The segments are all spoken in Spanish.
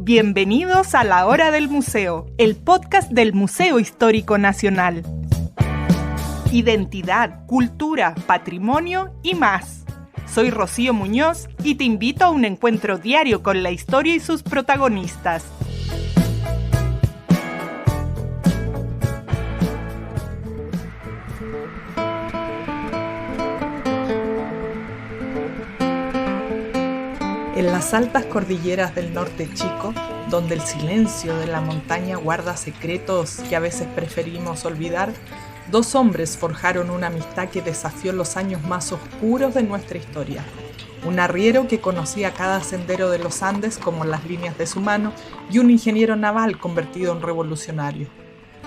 Bienvenidos a La Hora del Museo, el podcast del Museo Histórico Nacional. Identidad, cultura, patrimonio y más. Soy Rocío Muñoz y te invito a un encuentro diario con la historia y sus protagonistas. En las altas cordilleras del norte chico, donde el silencio de la montaña guarda secretos que a veces preferimos olvidar, dos hombres forjaron una amistad que desafió los años más oscuros de nuestra historia. Un arriero que conocía cada sendero de los Andes como las líneas de su mano y un ingeniero naval convertido en revolucionario.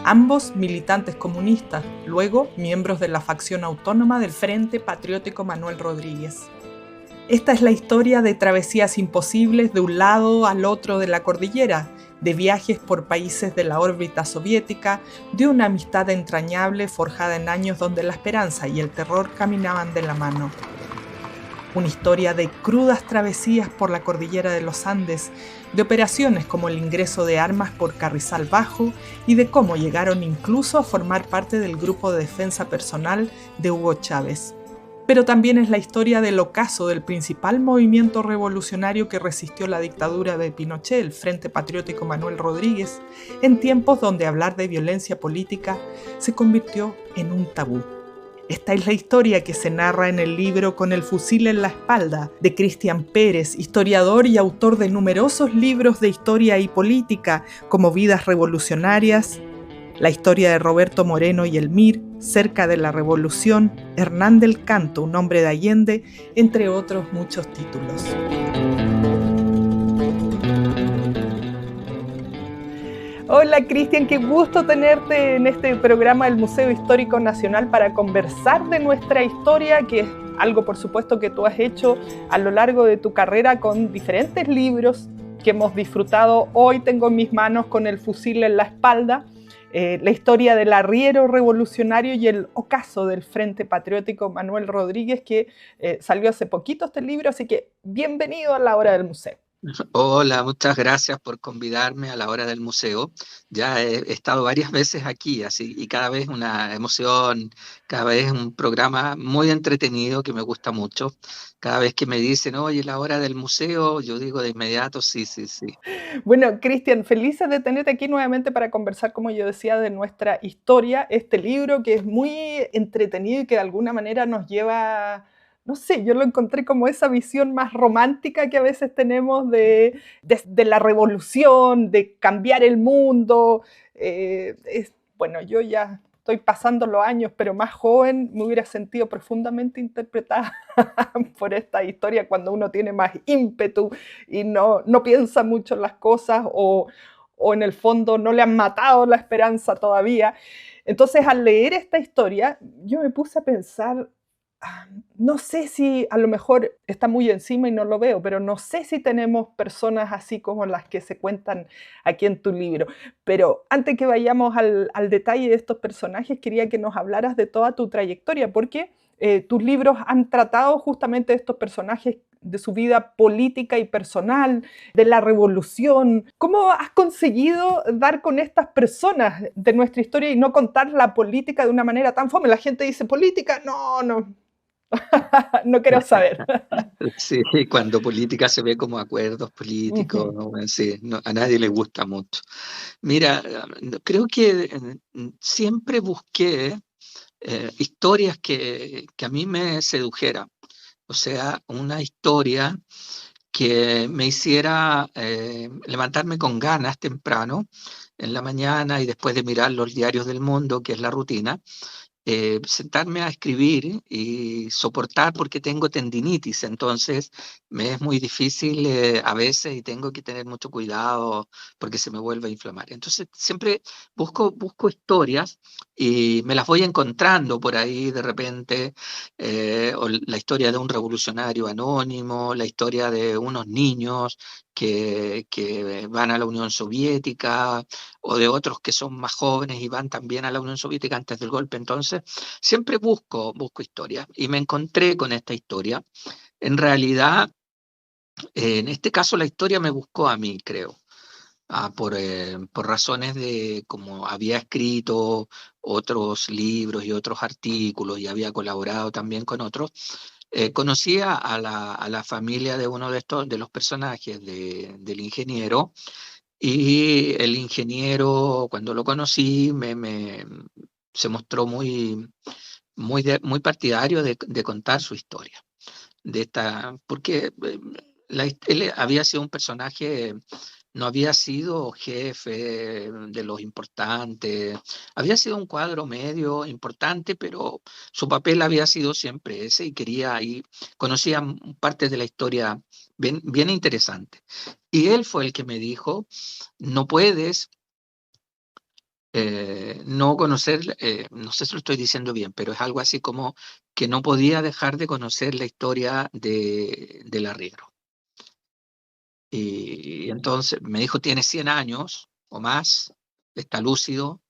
Ambos militantes comunistas, luego miembros de la facción autónoma del Frente Patriótico Manuel Rodríguez. Esta es la historia de travesías imposibles de un lado al otro de la cordillera, de viajes por países de la órbita soviética, de una amistad entrañable forjada en años donde la esperanza y el terror caminaban de la mano. Una historia de crudas travesías por la cordillera de los Andes, de operaciones como el ingreso de armas por Carrizal Bajo y de cómo llegaron incluso a formar parte del grupo de defensa personal de Hugo Chávez. Pero también es la historia del ocaso del principal movimiento revolucionario que resistió la dictadura de Pinochet, el Frente Patriótico Manuel Rodríguez, en tiempos donde hablar de violencia política se convirtió en un tabú. Esta es la historia que se narra en el libro Con el fusil en la espalda, de Cristian Pérez, historiador y autor de numerosos libros de historia y política, como Vidas Revolucionarias, la historia de Roberto Moreno y el MIR, Cerca de la Revolución, Hernán del Canto, un hombre de Allende, entre otros muchos títulos. Hola Cristian, qué gusto tenerte en este programa del Museo Histórico Nacional para conversar de nuestra historia, que es algo por supuesto que tú has hecho a lo largo de tu carrera con diferentes libros que hemos disfrutado. Hoy tengo en mis manos Con el fusil en la espalda, la historia del arriero revolucionario y el ocaso del Frente Patriótico Manuel Rodríguez, que salió hace poquito este libro, así que bienvenido a La Hora del Museo. Hola, muchas gracias por convidarme a La Hora del Museo. Ya he estado varias veces aquí, así, y cada vez una emoción, cada vez un programa muy entretenido que me gusta mucho. Cada vez que me dicen, oye, La Hora del Museo, yo digo de inmediato, sí, sí, sí. Bueno, Cristian, felices de tenerte aquí nuevamente para conversar, como yo decía, de nuestra historia, este libro que es muy entretenido y que de alguna manera nos lleva, no sé, yo lo encontré como esa visión más romántica que a veces tenemos de la revolución, de cambiar el mundo. Bueno, yo ya estoy pasando los años, pero más joven me hubiera sentido profundamente interpretada por esta historia cuando uno tiene más ímpetu y no piensa mucho en las cosas o en el fondo no le han matado la esperanza todavía. Entonces, al leer esta historia, yo me puse a pensar, no sé si a lo mejor está muy encima y no lo veo, pero no sé si tenemos personas así como las que se cuentan aquí en tu libro. Pero antes que vayamos al detalle de estos personajes, quería que nos hablaras de toda tu trayectoria, porque tus libros han tratado justamente de estos personajes, de su vida política y personal, de la revolución. ¿Cómo has conseguido dar con estas personas de nuestra historia y no contar la política de una manera tan fome? La gente dice, política, no. No quiero saber. Sí, cuando política se ve como acuerdos políticos, ¿no? Sí, a nadie le gusta mucho. Mira, creo que siempre busqué historias que a mí me sedujeran. O sea, una historia que me hiciera levantarme con ganas temprano en la mañana y después de mirar los diarios del mundo, que es la rutina, sentarme a escribir y soportar porque tengo tendinitis, entonces me es muy difícil a veces y tengo que tener mucho cuidado porque se me vuelve a inflamar. Entonces siempre busco historias y me las voy encontrando por ahí de repente, o la historia de un revolucionario anónimo, la historia de unos niños que van a la Unión Soviética, o de otros que son más jóvenes y van también a la Unión Soviética antes del golpe. Entonces, siempre busco historias y me encontré con esta historia. En realidad, en este caso la historia me buscó a mí, creo. por razones de como había escrito otros libros y otros artículos y había colaborado también con otros, conocía a la familia de uno de estos, de los personajes del ingeniero, y el ingeniero, cuando lo conocí, se mostró muy partidario de contar su historia, porque él había sido un personaje, no había sido jefe de los importantes, había sido un cuadro medio importante, pero su papel había sido siempre ese y conocía partes de la historia bien interesante. Y él fue el que me dijo, no puedes no conocer, no sé si lo estoy diciendo bien, pero es algo así como que no podía dejar de conocer la historia del arriero. Y entonces me dijo, tienes 100 años o más, está lúcido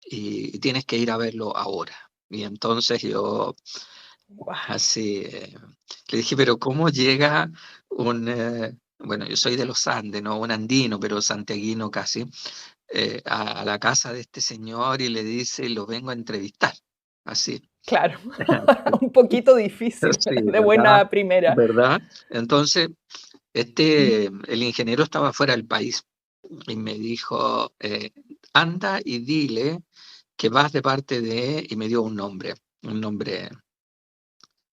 y tienes que ir a verlo ahora. Y entonces yo Guau. así le dije, pero ¿cómo llega bueno, yo soy de los Andes, ¿no? Un andino, pero santiaguino casi, a la casa de este señor y le dice, lo vengo a entrevistar. Así. Claro, un poquito difícil, Sí, de ¿verdad? buena primera. ¿Verdad? Entonces, el ingeniero estaba fuera del país y me dijo, anda y dile que vas de parte y me dio un nombre,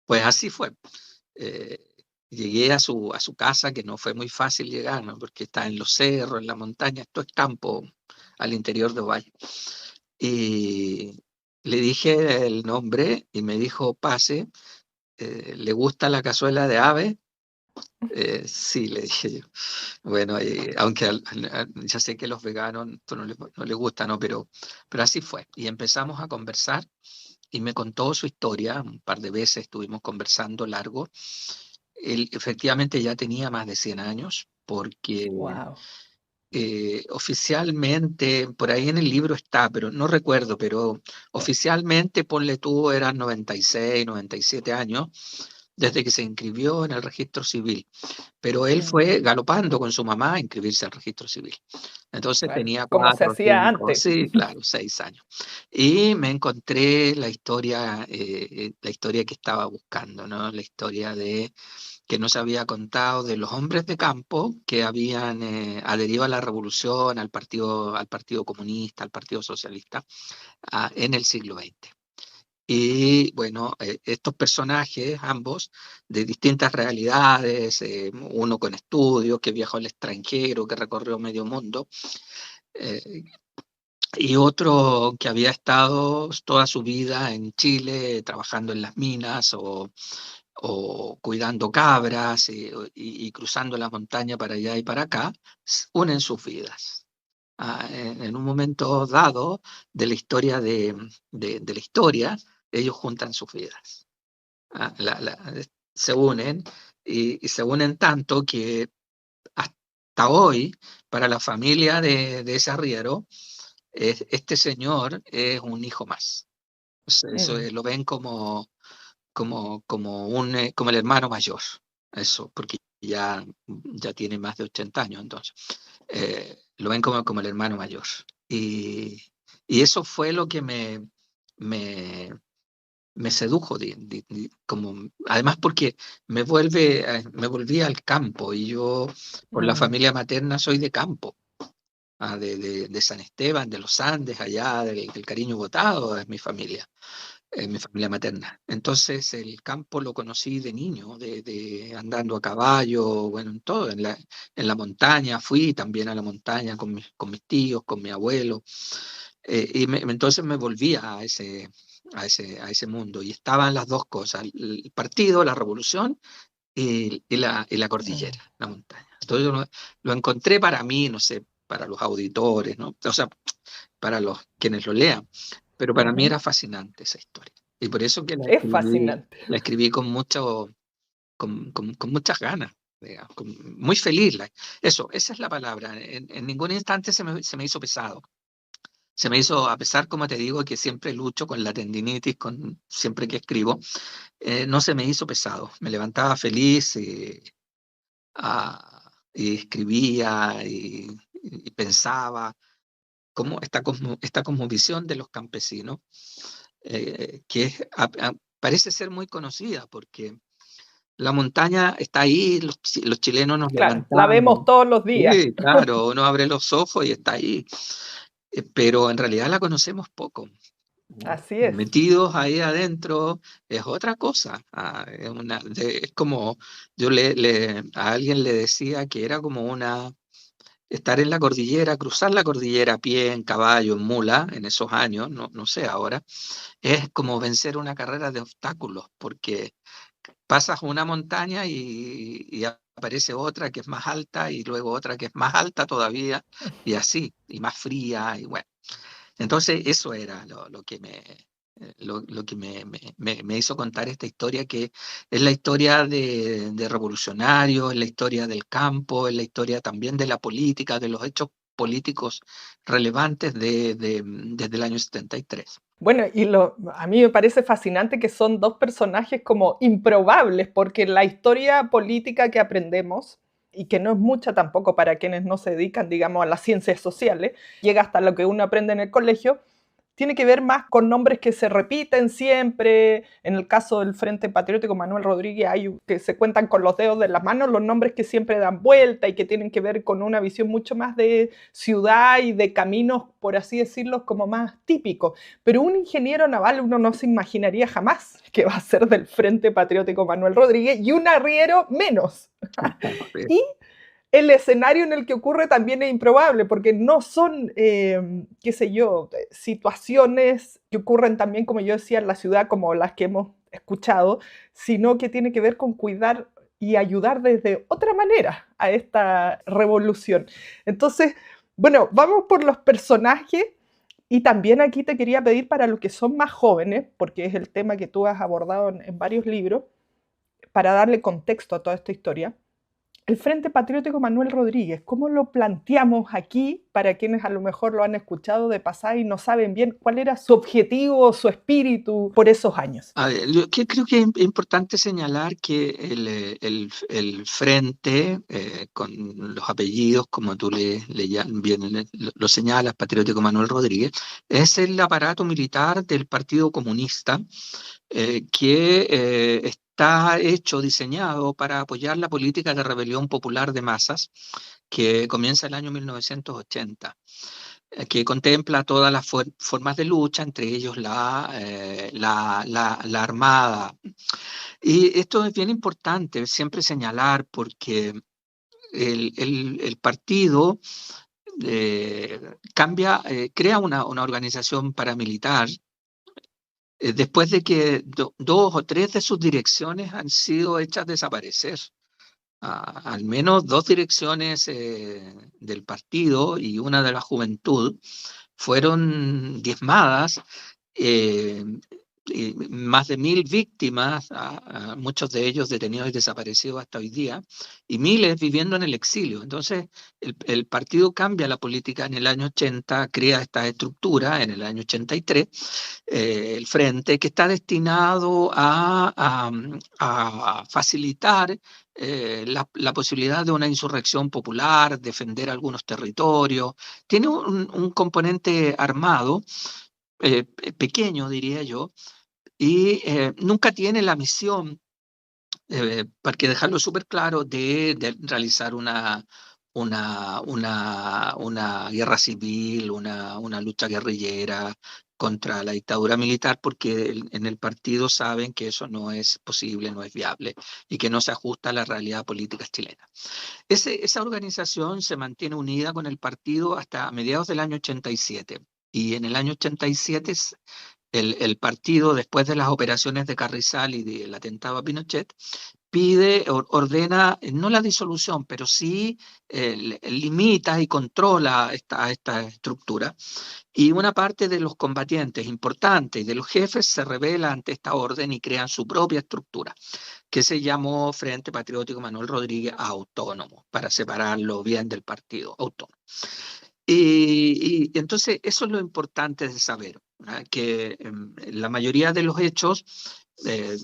pues así fue. Eh, Llegué a su casa, que no fue muy fácil llegar, ¿no? Porque está en los cerros, en la montaña, esto es campo al interior de Valle. Y le dije el nombre y me dijo, pase, ¿le gusta la cazuela de ave? Sí, le dije yo. Bueno, aunque ya sé que los veganos esto no les gusta, ¿no? Pero así fue. Y empezamos a conversar y me contó su historia. Un par de veces estuvimos conversando largo. Él efectivamente ya tenía más de 100 años porque Wow. oficialmente, por ahí en el libro está, pero no recuerdo, pero oficialmente, ponle tú, eran 96, 97 años desde que se inscribió en el registro civil, pero él fue galopando con su mamá a inscribirse al registro civil. Entonces Claro, tenía como se 4, hacía 5, antes. sí, claro, 6 años. Y me encontré la historia que estaba buscando, ¿no? La historia que nos había contado de los hombres de campo que habían adherido a la revolución, al partido comunista, al partido socialista, en el siglo XX. Y bueno, estos personajes, ambos, de distintas realidades, uno con estudios, que viajó al extranjero, que recorrió medio mundo, eh, y otro que había estado toda su vida en Chile trabajando en las minas o cuidando cabras y cruzando la montaña para allá y para acá, unen sus vidas. En un momento dado de la historia de la historia, ellos juntan sus vidas. Ah, se unen y se unen tanto que hasta hoy, para la familia de ese arriero, este señor es un hijo más. O sea, eso Mm. lo ven como el hermano mayor. Eso, porque ya tiene más de 80 años, entonces. Lo ven como el hermano mayor. Y, y eso fue lo que me, me sedujo, además porque me volví al campo y yo, por la Mm. familia materna, soy de campo, de San Esteban, de los Andes, allá del Cariño Botado, es mi familia materna. Entonces el campo lo conocí de niño, andando a caballo, bueno, en todo, en la montaña, fui también a la montaña con mis tíos, con mi abuelo, entonces me volví a ese mundo y estaban las dos cosas, el partido, la revolución y la Mm. cordillera, la montaña. Entonces lo encontré para mí, no sé, para los auditores, ¿no? O sea, para los quienes lo lean, pero para mí Ujú. era fascinante esa historia. Y por eso que Es fascinante. la escribí con muchas ganas, digamos, muy feliz. Esa es la palabra. En ningún instante se me hizo pesado. Se me hizo, a pesar, como te digo, que siempre lucho con la tendinitis, siempre que escribo, no se me hizo pesado. Me levantaba feliz y escribía y pensaba, esta cosmovisión de los campesinos, que parece ser muy conocida, porque la montaña está ahí, los chilenos nos Claro, la levantamos. vemos todos los días. Sí, claro, uno abre los ojos y está ahí, pero en realidad la conocemos poco. Así es. Metidos ahí adentro es otra cosa. Es como, a alguien le decía que era como estar en la cordillera, cruzar la cordillera a pie, en caballo, en mula, en esos años, no sé ahora, es como vencer una carrera de obstáculos, porque pasas una montaña y aparece otra que es más alta y luego otra que es más alta todavía y así, y más fría y bueno. Entonces eso era lo que me hizo contar esta historia, que es la historia de revolucionarios, es la historia del campo, es la historia también de la política, de los hechos políticos relevantes desde el año 73. Bueno, a mí me parece fascinante que son dos personajes como improbables, porque la historia política que aprendemos, y que no es mucha tampoco para quienes no se dedican, digamos, a las ciencias sociales, llega hasta lo que uno aprende en el colegio, tiene que ver más con nombres que se repiten siempre. En el caso del Frente Patriótico Manuel Rodríguez, hay que se cuentan con los dedos de las manos los nombres que siempre dan vuelta y que tienen que ver con una visión mucho más de ciudad y de caminos, por así decirlo, como más típicos. Pero un ingeniero naval uno no se imaginaría jamás que va a ser del Frente Patriótico Manuel Rodríguez, y un arriero menos. Y el escenario en el que ocurre también es improbable, porque no son, qué sé yo, situaciones que ocurren también, como yo decía, en la ciudad, como las que hemos escuchado, sino que tiene que ver con cuidar y ayudar desde otra manera a esta revolución. Entonces, bueno, vamos por los personajes, y también aquí te quería pedir para los que son más jóvenes, porque es el tema que tú has abordado en varios libros, para darle contexto a toda esta historia. El Frente Patriótico Manuel Rodríguez, ¿cómo lo planteamos aquí para quienes a lo mejor lo han escuchado de pasada y no saben bien cuál era su objetivo, su espíritu por esos años? A ver, yo creo que es importante señalar que el frente, con los apellidos, como tú lo señalas, Patriótico Manuel Rodríguez, es el aparato militar del Partido Comunista, que está diseñado para apoyar la política de rebelión popular de masas que comienza el año 1980, que contempla todas las formas de lucha, entre ellos la armada. Y esto es bien importante siempre señalar, porque el partido crea una organización paramilitar después de que dos o tres de sus direcciones han sido hechas desaparecer. Al menos dos direcciones del partido y una de la juventud fueron diezmadas, eh, y más de 1.000 víctimas, muchos de ellos detenidos y desaparecidos hasta hoy día, y miles viviendo en el exilio. Entonces, el partido cambia la política en el año 80, crea esta estructura en el año 83, el Frente, que está destinado a facilitar la posibilidad de una insurrección popular, defender algunos territorios. Tiene un componente armado, pequeño, diría yo, y nunca tiene la misión, para que dejarlo súper claro, de realizar una guerra civil, una lucha guerrillera contra la dictadura militar, porque en el partido saben que eso no es posible, no es viable y que no se ajusta a la realidad política chilena. Esa organización se mantiene unida con el partido hasta mediados del año 87. Y en el año 87 el partido, después de las operaciones de Carrizal y del atentado a Pinochet, ordena no la disolución, pero sí limita y controla esta estructura. Y una parte de los combatientes importantes y de los jefes se rebela ante esta orden y crean su propia estructura, que se llamó Frente Patriótico Manuel Rodríguez Autónomo, para separarlo bien del partido autónomo. Y entonces eso es lo importante de saber, ¿verdad? Que la mayoría de los hechos, eh,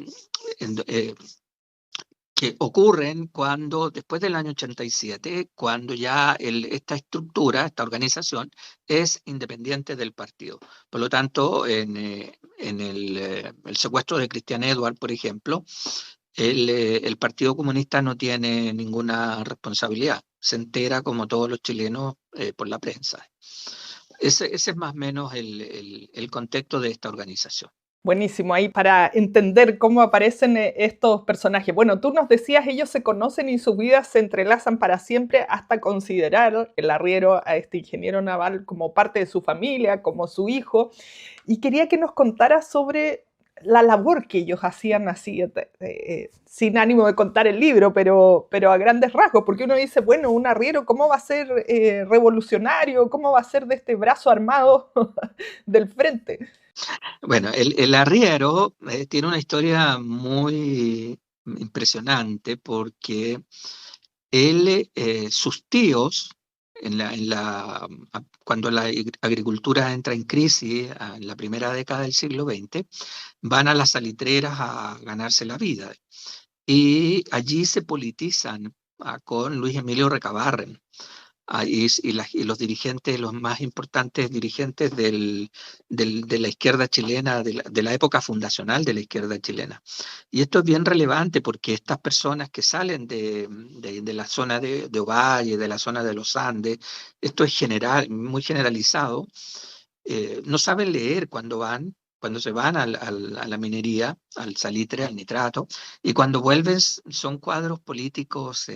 que ocurren cuando, después del año 87, cuando ya esta estructura, esta organización, es independiente del partido. Por lo tanto, en el secuestro de Christian Edward, por ejemplo, el Partido Comunista no tiene ninguna responsabilidad. Se entera, como todos los chilenos, por la prensa. Ese es más o menos el contexto de esta organización. Buenísimo, ahí para entender cómo aparecen estos personajes. Bueno, tú nos decías, ellos se conocen y sus vidas se entrelazan para siempre hasta considerar el arriero a este ingeniero naval como parte de su familia, como su hijo. Y quería que nos contaras sobre la labor que ellos hacían así, sin ánimo de contar el libro, pero a grandes rasgos, porque uno dice, bueno, un arriero, ¿cómo va a ser revolucionario? ¿Cómo va a ser de este brazo armado del frente? Bueno, el arriero tiene una historia muy impresionante porque sus tíos, cuando la agricultura entra en crisis en la primera década del siglo XX, van a las salitreras a ganarse la vida. Y allí se politizan con Luis Emilio Recabarren. Y los dirigentes, los más importantes dirigentes de la izquierda chilena, de la época fundacional de la izquierda chilena. Y esto es bien relevante porque estas personas que salen de la zona de Ovalle, de la zona de los Andes, esto es muy generalizado, no saben leer cuando se van a la minería, al salitre, al nitrato, y cuando vuelven son cuadros políticos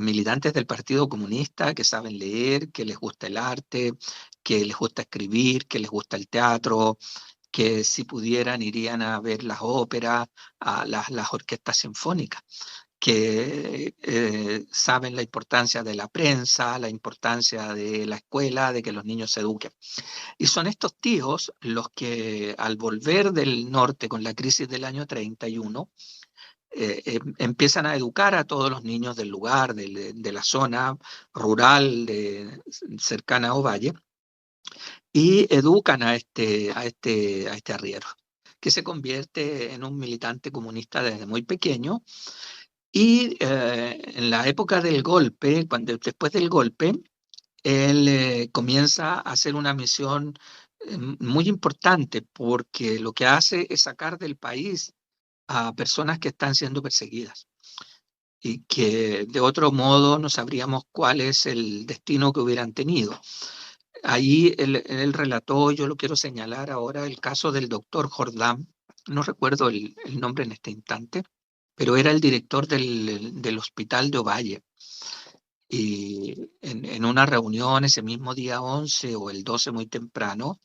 militantes del Partido Comunista que saben leer, que les gusta el arte, que les gusta escribir, que les gusta el teatro, que si pudieran irían a ver las óperas, a las orquestas sinfónicas, que saben la importancia de la prensa, la importancia de la escuela, de que los niños se eduquen. Y son estos tíos los que al volver del norte con la crisis del año 31, empiezan a educar a todos los niños del lugar, de la zona rural cercana a Ovalle, y educan a este arriero, que se convierte en un militante comunista desde muy pequeño. Y en la época del golpe, después del golpe, él comienza a hacer una misión muy importante porque lo que hace es sacar del país a personas que están siendo perseguidas y que de otro modo no sabríamos cuál es el destino que hubieran tenido. Ahí él relató, yo lo quiero señalar ahora, el caso del doctor Jordán, no recuerdo el nombre en este instante, pero era el director del hospital de Ovalle. Y en una reunión ese mismo día 11 o el 12 muy temprano,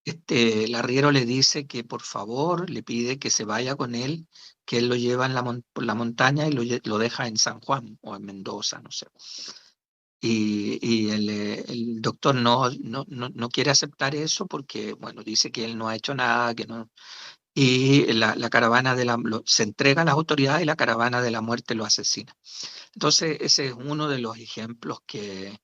el arriero le dice que por favor le pide que se vaya con él, que él lo lleva por la montaña y lo deja en San Juan o en Mendoza, no sé. Y el doctor no quiere aceptar eso porque, bueno, dice que él no ha hecho nada, que no. Y la caravana se entrega a las autoridades y la caravana de la muerte lo asesina. Entonces, ese es uno de los ejemplos que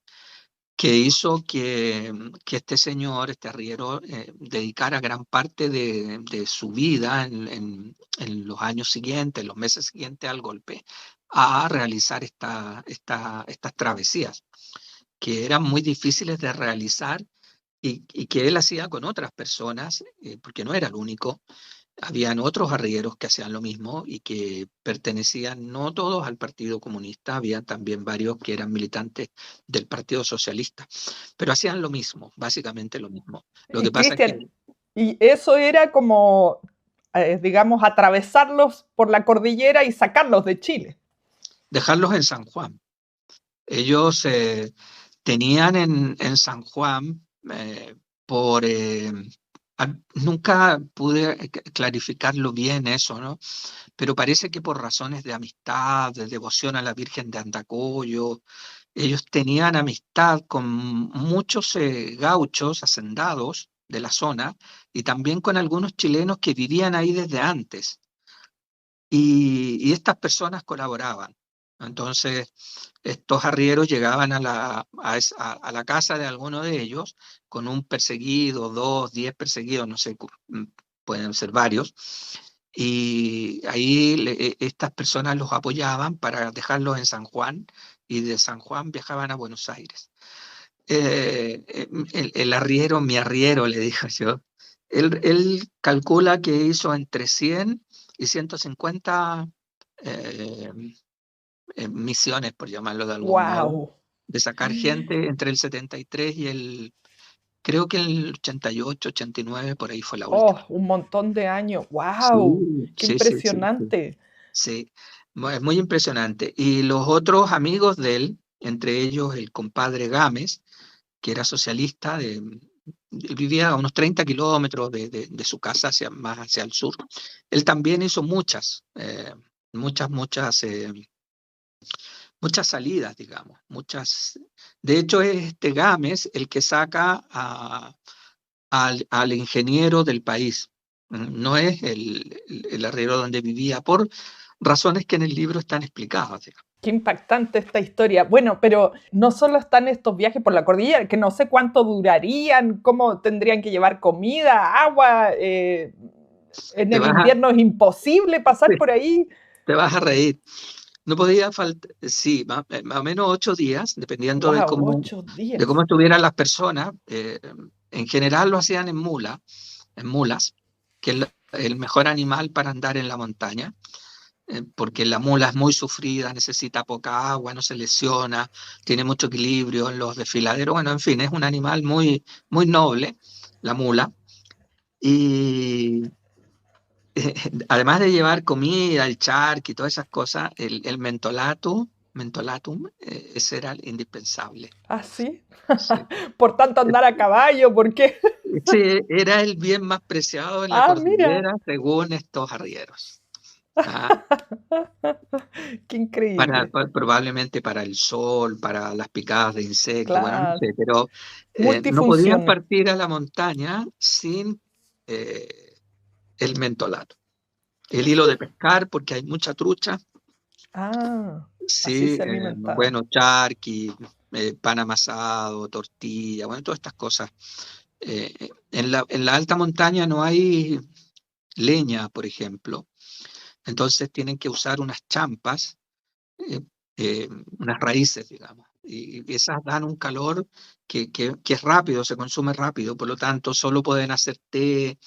hizo que este señor, este arriero, dedicara gran parte de su vida en los años siguientes, en los meses siguientes al golpe, a realizar estas travesías, que eran muy difíciles de realizar y que él hacía con otras personas, porque no era el único. Habían otros arrieros que hacían lo mismo y que pertenecían no todos al Partido Comunista, había también varios que eran militantes del Partido Socialista, pero hacían lo mismo, básicamente lo mismo. Lo que Y pasa es que Cristian, y eso era como, digamos, atravesarlos por la cordillera y sacarlos de Chile. dejarlos en San Juan. Ellos tenían en San Juan, por... nunca pude clarificarlo bien eso, ¿no? Pero parece que por razones de amistad, de devoción a la Virgen de Andacollo, ellos tenían amistad con muchos gauchos, hacendados de la zona, y también con algunos chilenos que vivían ahí desde antes. Y estas personas colaboraban. Entonces, estos arrieros llegaban a la casa de alguno de ellos con un perseguido, 2, 10 perseguidos, no sé, pueden ser varios, y ahí estas personas los apoyaban para dejarlos en San Juan y de San Juan viajaban a Buenos Aires. El arriero, mi arriero, le dije yo, él calcula que hizo entre 100 y 150 eh, misiones, por llamarlo de algún modo, ¡Wow! de sacar gente entre el 73 y el, creo que el 88, 89, por ahí fue la ¡Oh, última. un montón de años! Sí, ¡Wow! ¡Qué sí, sí, sí, sí. impresionante! Sí, es muy impresionante. Y los otros amigos de él, entre ellos el compadre Gámez, que era socialista, él vivía a unos 30 kilómetros de su casa, más hacia el sur. Él también hizo muchas salidas, digamos, muchas. De hecho, es este Gámez el que saca al ingeniero del país. No es el arriero donde vivía, por razones que en el libro están explicadas, digamos. Qué impactante esta historia. Bueno, pero no solo están estos viajes por la cordillera, que no sé cuánto durarían, cómo tendrían que llevar comida, agua. En Te el vas a, invierno es imposible pasar por ahí. te vas a reír. No podía faltar, sí, más o menos 8 días, dependiendo de ¡Wow! cómo, Ocho de días. cómo estuvieran las personas. En general lo hacían en mulas, que es el mejor animal para andar en la montaña, porque la mula es muy sufrida, necesita poca agua, no se lesiona, tiene mucho equilibrio en los desfiladeros. Bueno, en fin, es un animal muy, muy noble, la mula. Y además de llevar comida, el charqui y todas esas cosas, el mentolatum, ese era el indispensable. ¿Ah, sí? Sí. Por tanto, andar a caballo, ¿por qué? Ese era el bien más preciado en la Ah, mira. cordillera, según estos arrieros. Ah, Qué increíble. probablemente para el sol, para las picadas de insectos, bueno, no Claro. sé, pero no podían Multifunción. partir a la montaña sin eh, el mentolato. El hilo de pescar, porque hay mucha trucha. Ah, así Sí, se alimentaban. bueno, charqui, pan amasado, tortilla, bueno, todas estas cosas. En la alta montaña no hay leña, por ejemplo, entonces tienen que usar unas champas, eh, unas raíces, digamos, y esas dan un calor que es rápido, se consume rápido, por lo tanto solo pueden hacer té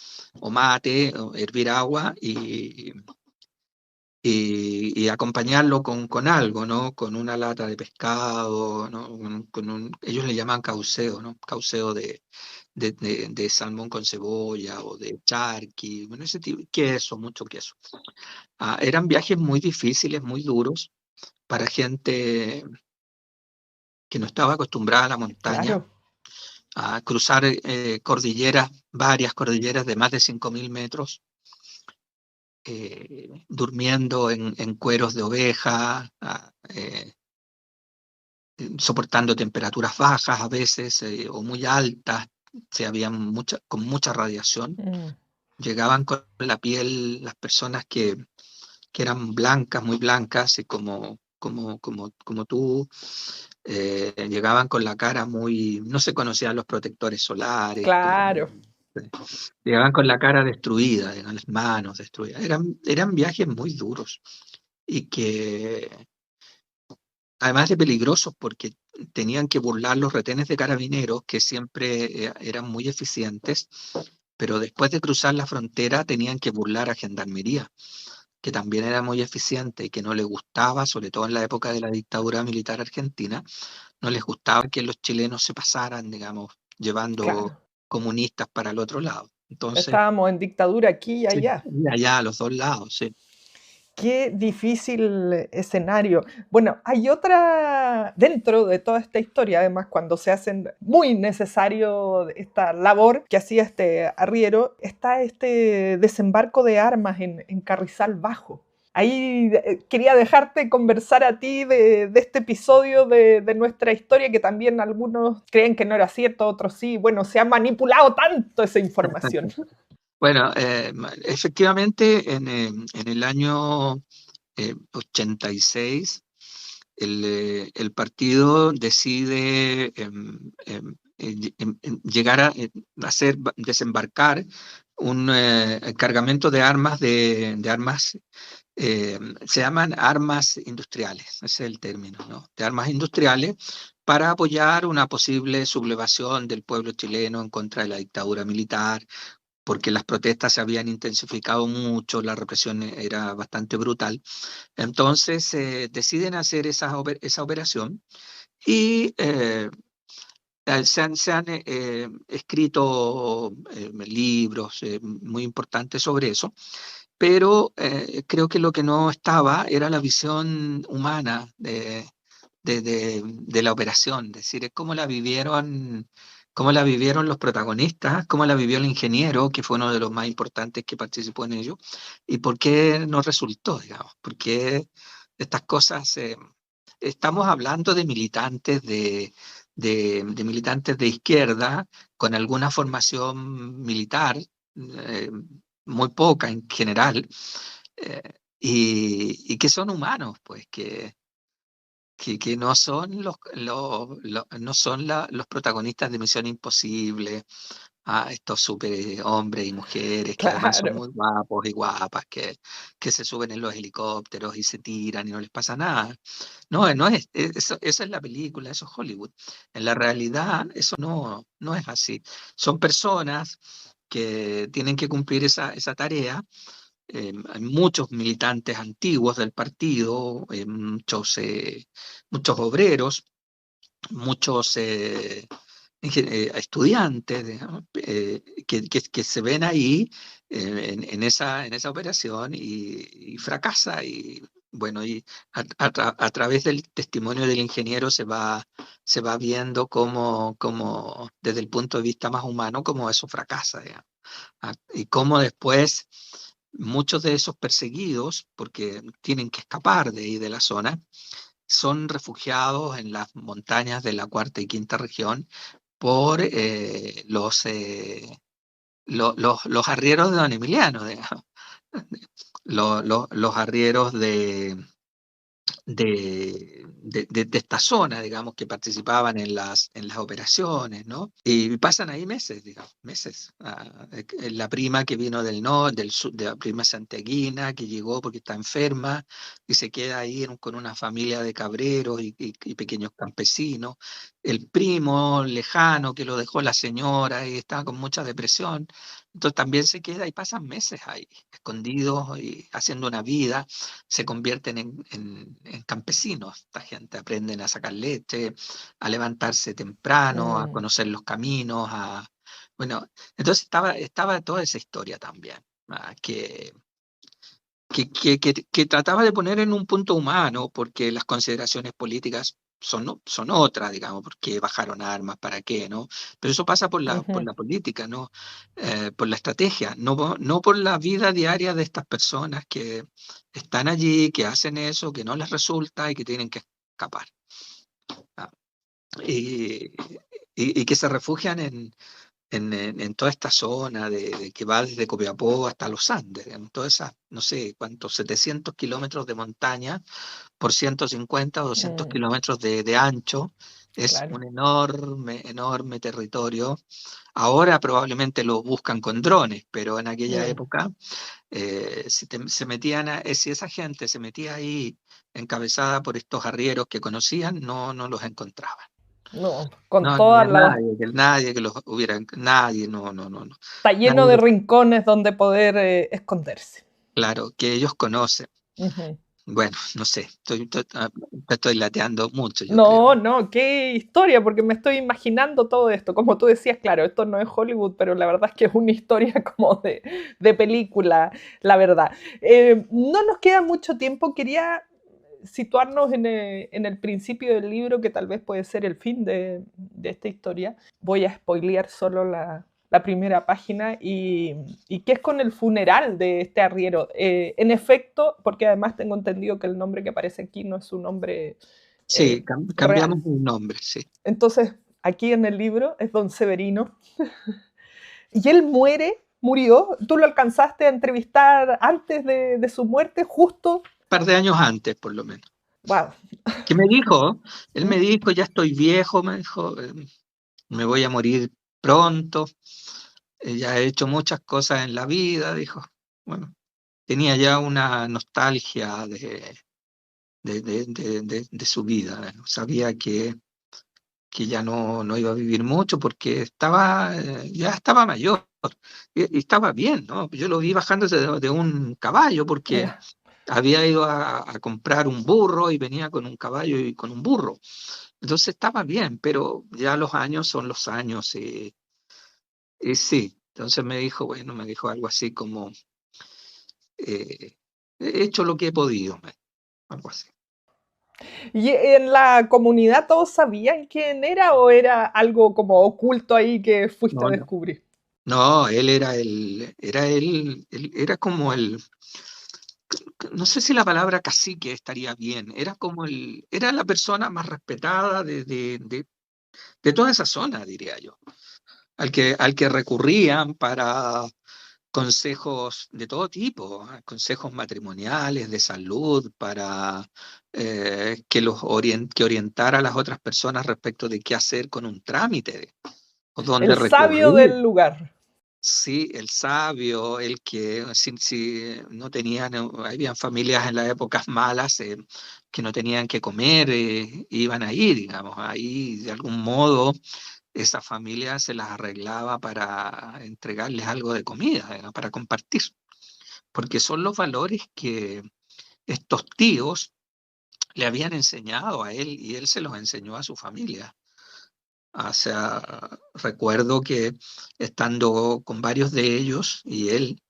o mate, o hervir agua y acompañarlo con algo, ¿no? Con una lata de pescado, ¿no? Ellos le llaman cauceo, ¿no? Cauceo de salmón con cebolla o de charqui, bueno, ese tipo, queso, mucho queso. Eran viajes muy difíciles, muy duros para gente que no estaba acostumbrada a la montaña, Claro. a cruzar varias cordilleras de más de 5.000 metros, durmiendo en cueros de oveja, soportando temperaturas bajas a veces, o muy altas, con mucha radiación. Mm. Llegaban con la piel, las personas que eran blancas, muy blancas, y como tú, llegaban con la cara muy, no se conocían los protectores solares, Claro. llegaban con la cara destruida, las manos destruidas. Eran viajes muy duros y que además de peligrosos, porque tenían que burlar los retenes de carabineros, que siempre eran muy eficientes, pero después de cruzar la frontera tenían que burlar a Gendarmería, que también era muy eficiente y que no les gustaba, sobre todo en la época de la dictadura militar argentina, no les gustaba que los chilenos se pasaran, digamos, llevando Claro. comunistas para el otro lado. Entonces, Estábamos en dictadura aquí y sí, allá. y allá a los dos lados, sí. Qué difícil escenario. Bueno, hay otra, dentro de toda esta historia, además, cuando se hacen muy necesario esta labor que hacía este arriero, está este desembarco de armas en Carrizal Bajo. Ahí quería dejarte conversar a ti de este episodio de nuestra historia, que también algunos creen que no era cierto, otros sí. Bueno, se ha manipulado tanto esa información. Bueno, efectivamente, en el año 86, el partido decide llegar a desembarcar un cargamento de armas, de armas, se llaman armas industriales, ese es el término, ¿no? De armas industriales para apoyar una posible sublevación del pueblo chileno en contra de la dictadura militar, porque las protestas se habían intensificado mucho, la represión era bastante brutal. Entonces deciden hacer esa operación y se han escrito libros muy importantes sobre eso, pero creo que lo que no estaba era la visión humana de la operación, es decir, cómo la vivieron los protagonistas, cómo la vivió el ingeniero, que fue uno de los más importantes que participó en ello, y por qué no resultó, digamos, porque estas cosas, estamos hablando de militantes de militantes de izquierda con alguna formación militar, eh, muy poca en general, eh, y que son humanos, pues, que no son no son los protagonistas de Misión Imposible, estos super hombres y mujeres que además son Claro. muy guapos y guapas, que se suben en los helicópteros y se tiran y no les pasa nada. No, no es, eso es la película, eso es Hollywood. En la realidad, eso no es así. Son personas que tienen que cumplir esa tarea. Hay muchos militantes antiguos del partido, muchos obreros, muchos estudiantes, digamos, que se ven ahí en esa operación y fracasa. Y bueno, y a través del testimonio del ingeniero se va viendo cómo, desde el punto de vista más humano, cómo eso fracasa, digamos. Y cómo después muchos de esos perseguidos, porque tienen que escapar de ahí de la zona, son refugiados en las montañas de la cuarta y quinta región por los arrieros de Don Emiliano, digamos. Los arrieros de esta zona, digamos, que participaban en las operaciones, ¿no? Y pasan ahí meses, digamos, meses. La prima que vino del norte, del sur, de la prima santiaguina, que llegó porque está enferma y se queda ahí con una familia de cabreros y pequeños campesinos. El primo lejano que lo dejó la señora y estaba con mucha depresión. Entonces también se queda y pasan meses ahí, escondidos y haciendo una vida, se convierten en campesinos. Esta gente aprenden a sacar leche, a levantarse temprano, a Mm, conocer los caminos, bueno, entonces estaba toda esa historia también, que trataba de poner en un punto humano, porque las consideraciones políticas son otras, digamos, porque bajaron armas, para qué, ¿no? Pero eso pasa por ujú. la política, ¿no? Por la estrategia, no por la vida diaria de estas personas que están allí, que hacen eso, que no les resulta y que tienen que escapar. ¿Ah? Y, y que se refugian en toda esta zona de que va desde Copiapó hasta los Andes, en todas esas, no sé cuántos, 700 kilómetros de montaña por 150 o 200 Mm, kilómetros de ancho. Es claro. un enorme, enorme territorio. Ahora probablemente lo buscan con drones, pero en aquella Mm. época, se metían si esa gente se metía ahí encabezada por estos arrieros que conocían, no los encontraban. No, con No, no todas había las... nadie que los hubiera, nadie, no. Está lleno Nadie de los, rincones donde poder esconderse. claro, que ellos conocen. Ujú. Bueno, no sé, estoy lateando mucho, yo creo. No, no, qué historia, porque me estoy imaginando todo esto. Como tú decías, claro, esto no es Hollywood, pero la verdad es que es una historia como de película, la verdad. No nos queda mucho tiempo, quería situarnos en el principio del libro, que tal vez puede ser el fin de esta historia. Voy a spoilear solo la primera página y qué es con el funeral de este arriero. En efecto, porque además tengo entendido que el nombre que aparece aquí no es su nombre Sí, real. cambiamos un nombre, sí. Entonces, aquí en el libro es don Severino y él murió, tú lo alcanzaste a entrevistar antes de su muerte, justo, Un par de años antes, por lo menos. wow. ¿Qué me dijo? Él me ¿Mm? dijo, ya estoy viejo, me dijo, me voy a morir pronto, ya he hecho muchas cosas en la vida, dijo. Bueno, tenía ya una nostalgia de su vida, sabía que ya no iba a vivir mucho porque ya estaba mayor y estaba bien, ¿no? Yo lo vi bajándose de un caballo porque Ya. había ido a comprar un burro y venía con un caballo y con un burro. Entonces estaba bien, pero ya los años son los años y sí. Entonces me dijo algo así como, he hecho lo que he podido, algo así. ¿Y en la comunidad todos sabían quién era o era algo como oculto ahí que fuiste a No, no. descubrir? No, él era como no sé si la palabra cacique estaría bien, era la persona más respetada de toda esa zona, diría yo, al que recurrían para consejos de todo tipo, consejos matrimoniales, de salud, para que orientara a las otras personas respecto de qué hacer con un trámite o dónde El sabio recurrir. del lugar. Sí, el sabio, el que si no tenían, habían familias en las épocas malas que no tenían que comer, iban ahí, digamos, ahí de algún modo esa familia se las arreglaba para entregarles algo de comida, para compartir, porque son los valores que estos tíos le habían enseñado a él y él se los enseñó a su familia. O sea, recuerdo que estando con varios de ellos y él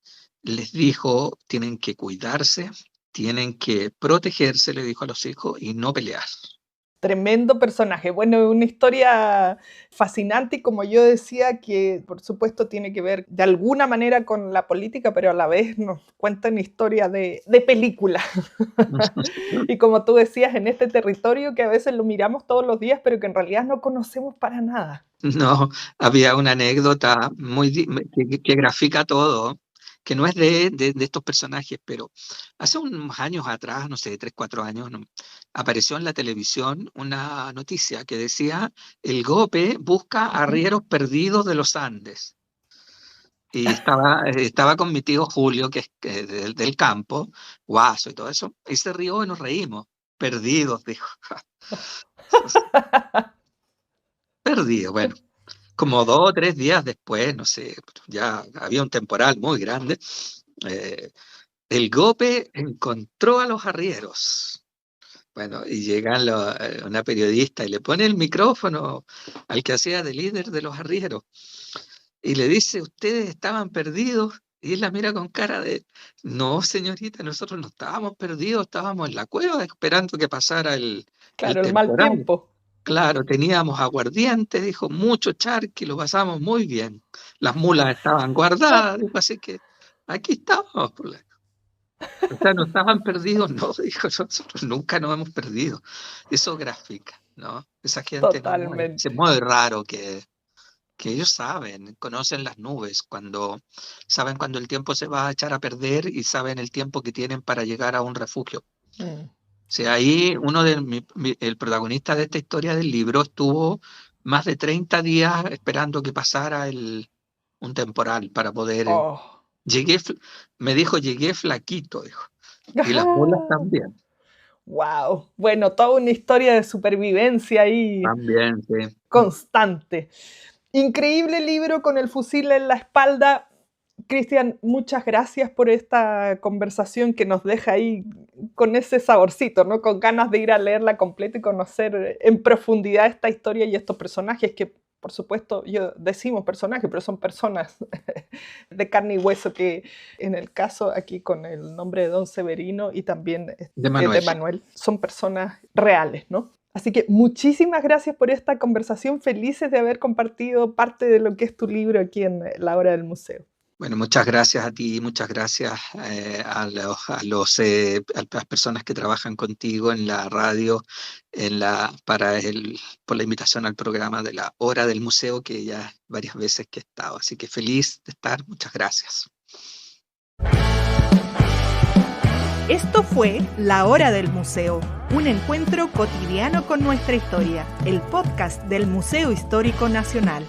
les dijo, tienen que cuidarse, tienen que protegerse, le dijo a los hijos, y no pelear. Tremendo personaje. Bueno, una historia fascinante y como yo decía, que por supuesto tiene que ver de alguna manera con la política, pero a la vez nos cuentan historia de película. Y como tú decías, en este territorio que a veces lo miramos todos los días, pero que en realidad no conocemos para nada. No, había una anécdota que grafica todo, que no es de estos personajes, pero hace unos años atrás, no sé, 3, 4 años, apareció en la televisión una noticia que decía, el GOPE busca Ujú. arrieros perdidos de los Andes. Y estaba con mi tío Julio, que es del campo, guaso y todo eso, y se rió y nos reímos. Perdidos, dijo. Perdidos, bueno. Como 2 o 3 días después, no sé, ya había un temporal muy grande, eh, el GOPE encontró a los arrieros. Bueno, y llega una periodista y le pone el micrófono al que hacía de líder de los arrieros y le dice, ustedes estaban perdidos. Y él la mira con cara de, no, señorita, nosotros no estábamos perdidos, estábamos en la cueva esperando que pasara el Claro, el mal temporal. tiempo. Claro, teníamos aguardiente, dijo, mucho charqui, lo pasamos muy bien. Las mulas estaban guardadas, dijo, así que aquí estamos. O sea, no estaban perdidos, no, dijo, nosotros nunca nos hemos perdido. Eso grafica, ¿no? Esa gente es Totalmente. muy raro que ellos conocen las nubes, saben cuando el tiempo se va a echar a perder y saben el tiempo que tienen para llegar a un refugio. Mm. Sea, ahí el protagonista de esta historia del libro estuvo más de 30 días esperando que pasara un temporal para poder. Oh. Llegué, me dijo, llegué flaquito, dijo. Y las mulas también. Wow. Bueno, toda una historia de supervivencia ahí También, sí. constante. Increíble libro con el fusil en la espalda. Cristian, muchas gracias por esta conversación que nos deja ahí con ese saborcito, ¿no? Con ganas de ir a leerla completa y conocer en profundidad esta historia y estos personajes que, por supuesto, yo decimos personajes, pero son personas de carne y hueso que en el caso aquí con el nombre de Don Severino y también De de Manuel. Manuel, son personas reales, ¿no? Así que muchísimas gracias por esta conversación, felices de haber compartido parte de lo que es tu libro aquí en La Hora del Museo. Bueno, muchas gracias a ti, muchas gracias a las personas que trabajan contigo en la radio, por la invitación al programa de la Hora del Museo, que ya varias veces que he estado. Así que feliz de estar, muchas gracias. Esto fue La Hora del Museo, un encuentro cotidiano con nuestra historia, el podcast del Museo Histórico Nacional.